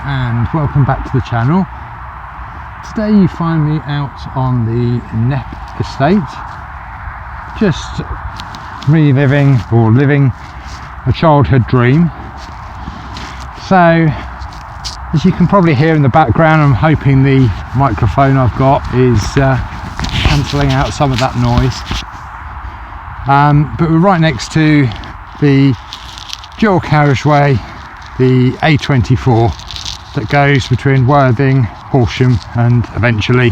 and welcome back to the channel. Today you find me out on the Knepp estate, just reliving or living a childhood dream. So as you can probably hear in the background, I'm hoping the microphone I've got is cancelling out some of that noise. But we're right next to the dual carriageway, the A24, that goes between Worthing, Horsham and eventually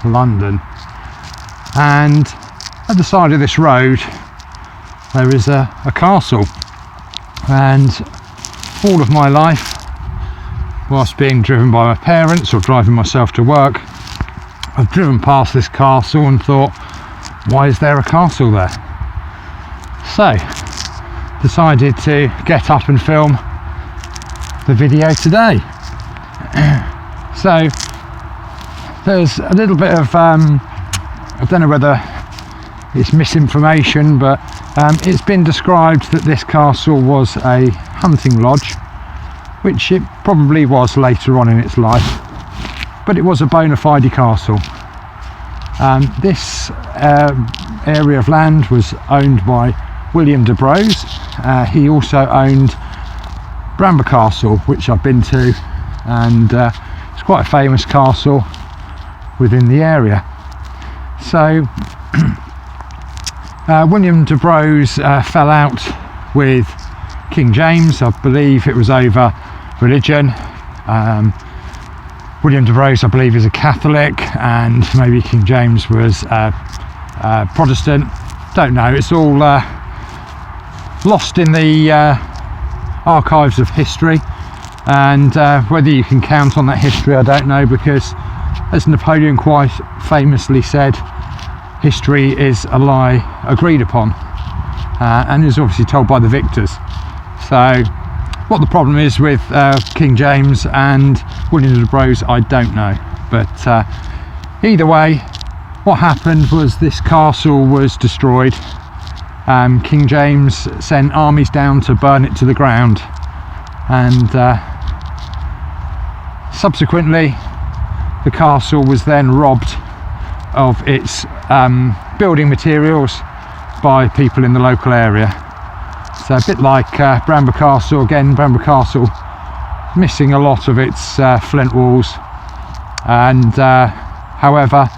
London. And at the side of this road there is a castle, and all of my life, whilst being driven by my parents or driving myself to work, I've driven past this castle and thought, why is there a castle there? So decided to get up and film the video today. So there's a little bit of I don't know whether it's misinformation, but it's been described that this castle was a hunting lodge, which it probably was later on in its life, but it was a bona fide castle. This area of land was owned by William de Braose. He also owned Knepp Castle, which I've been to, and it's quite a famous castle within the area. So William de Braose fell out with King James. I believe it was over religion. William de Braose, I believe, is a Catholic, and maybe King James was Protestant. Don't know, it's all lost in the archives of history, and whether you can count on that history I don't know, because as Napoleon quite famously said, history is a lie agreed upon, and is obviously told by the victors. So what the problem is with King James and William de Braose, I don't know, but either way, what happened was this castle was destroyed. King James sent armies down to burn it to the ground, and subsequently the castle was then robbed of its building materials by people in the local area. So a bit like Knepp Castle, again Knepp Castle missing a lot of its flint walls, and however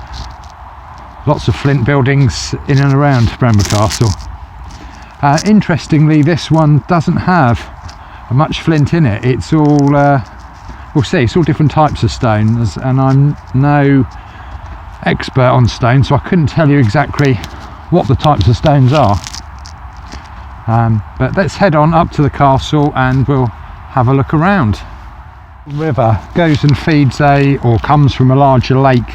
lots of flint buildings in and around Knepp Castle. Interestingly, this one doesn't have much flint in it. It's all we'll see, it's all different types of stones, and I'm no expert on stone, so I couldn't tell you exactly what the types of stones are. But let's head on up to the castle and we'll have a look around. The river goes and feeds or comes from a larger lake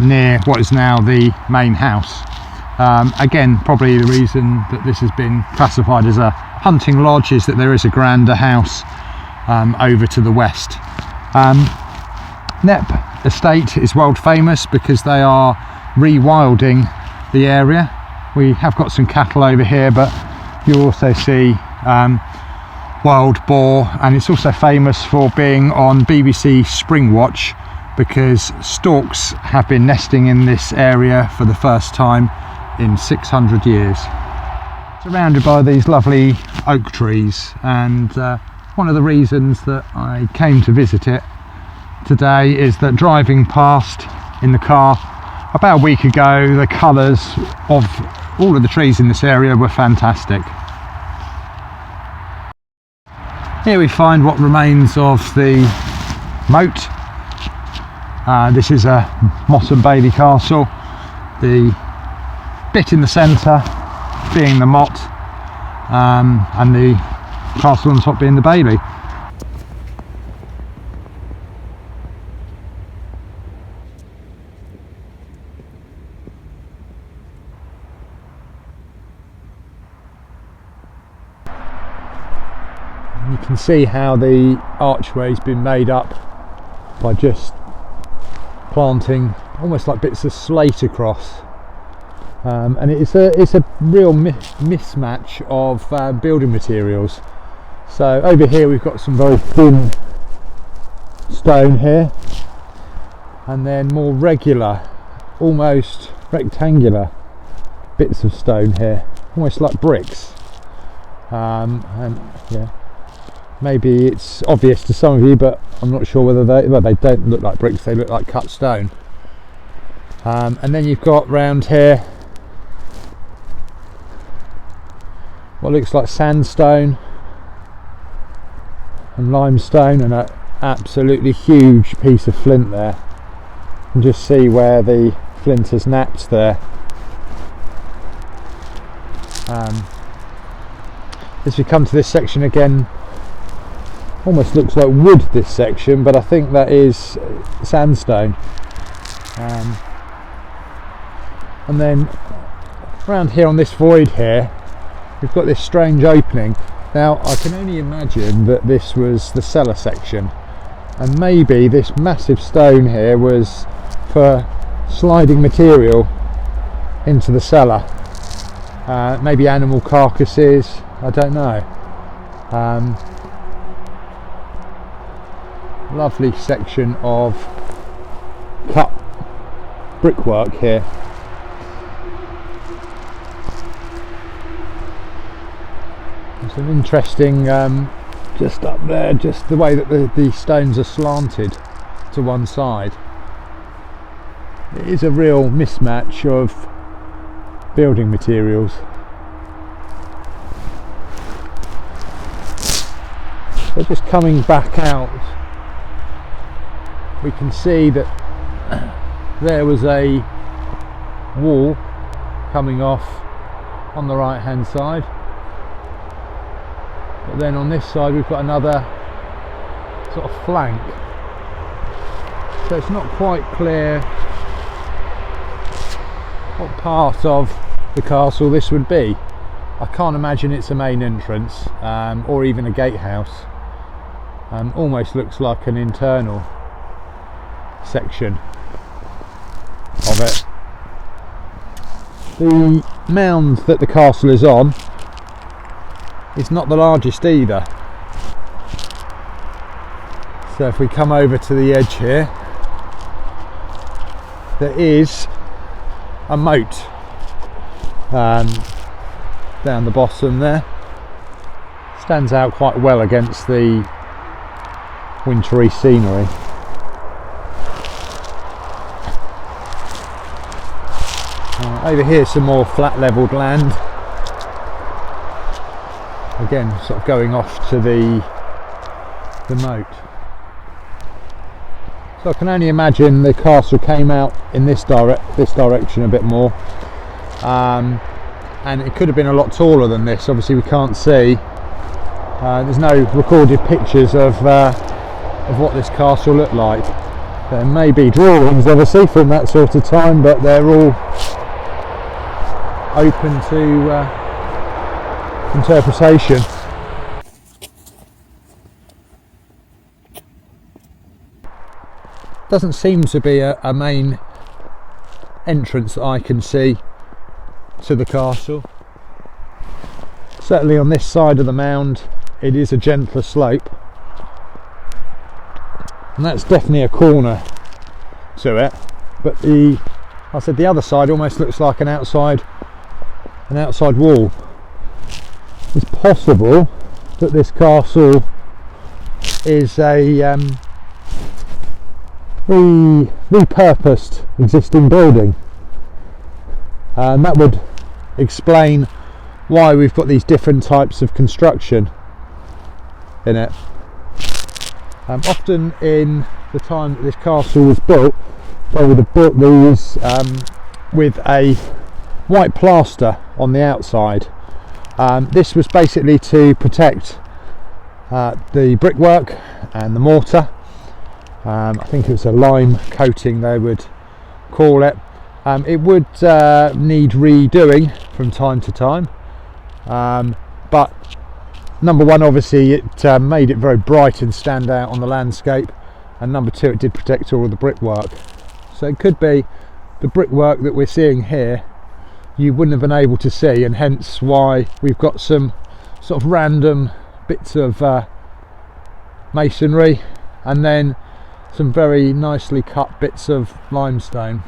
near what is now the main house. Again, probably the reason that this has been classified as a hunting lodge is that there is a grander house over to the west. Knepp estate is world famous because they are rewilding the area. We have got some cattle over here, but you also see wild boar, and it's also famous for being on BBC Spring Watch because storks have been nesting in this area for the first time in 600 years. Surrounded by these lovely oak trees, and one of the reasons that I came to visit it today is that driving past in the car about a week ago, the colours of all of the trees in this area were fantastic. Here we find what remains of the moat. This is a Motte and Bailey castle, the bit in the centre being the motte, and the castle on top being the Bailey. You can see how the archway's been made up by just planting almost like bits of slate across, and it's a real mismatch of building materials. So over here we've got some very thin stone here, and then more regular, almost rectangular bits of stone here, almost like bricks. And yeah, maybe it's obvious to some of you, but I'm not sure whether they don't look like bricks, they look like cut stone. And then you've got round here what looks like sandstone and limestone, and an absolutely huge piece of flint there. You can just see where the flint has napped there. As we come to this section again, almost looks like wood, this section, but I think that is sandstone. And then around here on this void here, we've got this strange opening. Now I can only imagine that this was the cellar section, and maybe this massive stone here was for sliding material into the cellar. Maybe animal carcasses, I don't know. Lovely section of cut brickwork here. There's an interesting, just up there, just the way that the stones are slanted to one side. It is a real mismatch of building materials. So just coming back out, we can see that there was a wall coming off on the right hand side, but then on this side we've got another sort of flank, so it's not quite clear what part of the castle this would be. I can't imagine it's a main entrance, or even a gatehouse. Almost looks like an internal section of it. The mound that the castle is on is not the largest either. So if we come over to the edge here, there is a moat down the bottom there. Stands out quite well against the wintry scenery. Over here some more flat levelled land, again sort of going off to the moat. So I can only imagine the castle came out in this direction a bit more, and it could have been a lot taller than this. Obviously we can't see, there's no recorded pictures of what this castle looked like. There may be drawings obviously from that sort of time, but they're all open to interpretation. Doesn't seem to be a main entrance that I can see to the castle. Certainly on this side of the mound it is a gentler slope, and that's definitely a corner to it, but the other side almost looks like an outside wall. It's possible that this castle is a repurposed existing building, and that would explain why we've got these different types of construction in it. Often in the time that this castle was built, they would have built these with a white plaster on the outside. This was basically to protect the brickwork and the mortar. I think it was a lime coating they would call it. It would need redoing from time to time, but number one, obviously it made it very bright and stand out on the landscape, and number two, it did protect all of the brickwork. So it could be the brickwork that we're seeing here you wouldn't have been able to see, and hence why we've got some sort of random bits of masonry, and then some very nicely cut bits of limestone.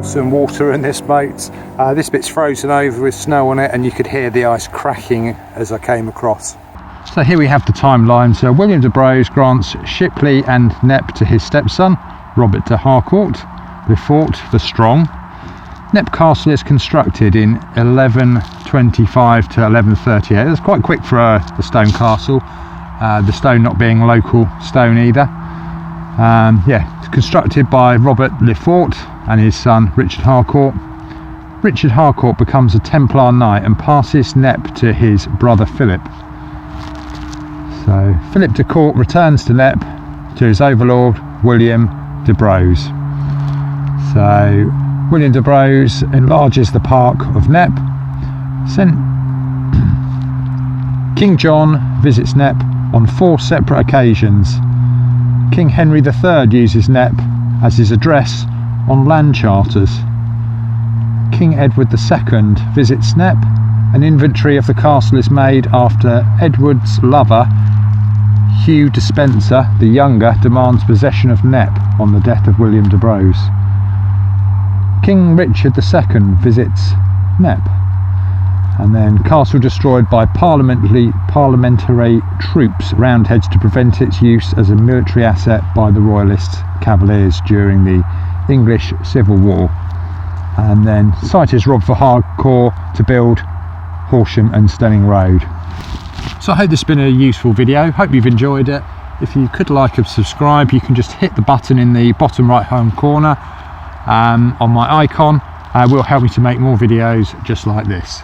Some water in this boat. This bit's frozen over with snow on it, and you could hear the ice cracking as I came across. So here we have the timeline. So William de Braose grants Shipley and Knepp to his stepson Robert de Harcourt, Lefort the Strong. Knepp Castle is constructed in 1125 to 1138. That's quite quick for a stone castle, the stone not being local stone either. Yeah, it's constructed by Robert Lefort and his son Richard Harcourt. Richard Harcourt becomes a Templar knight and passes Knepp to his brother Philip. So Philip de Court returns to Knepp to his overlord William de Braose. So William de Braose enlarges the park of Knepp. King John visits Knepp on 4 separate occasions. King Henry III uses Knepp as his address on land charters. King Edward II visits Knepp. An inventory of the castle is made after Edward's lover, Hugh Despenser the Younger, demands possession of Knepp on the death of William de Braose. King Richard II visits Knepp. And then castle destroyed by parliamentary troops, Roundheads, to prevent its use as a military asset by the Royalist Cavaliers during the English Civil War. And then site is robbed for Harcourt to build Horsham and Stenning Road. So I hope this has been a useful video. Hope you've enjoyed it. If you could like and subscribe, you can just hit the button in the bottom right hand corner on my icon. Will help me to make more videos just like this.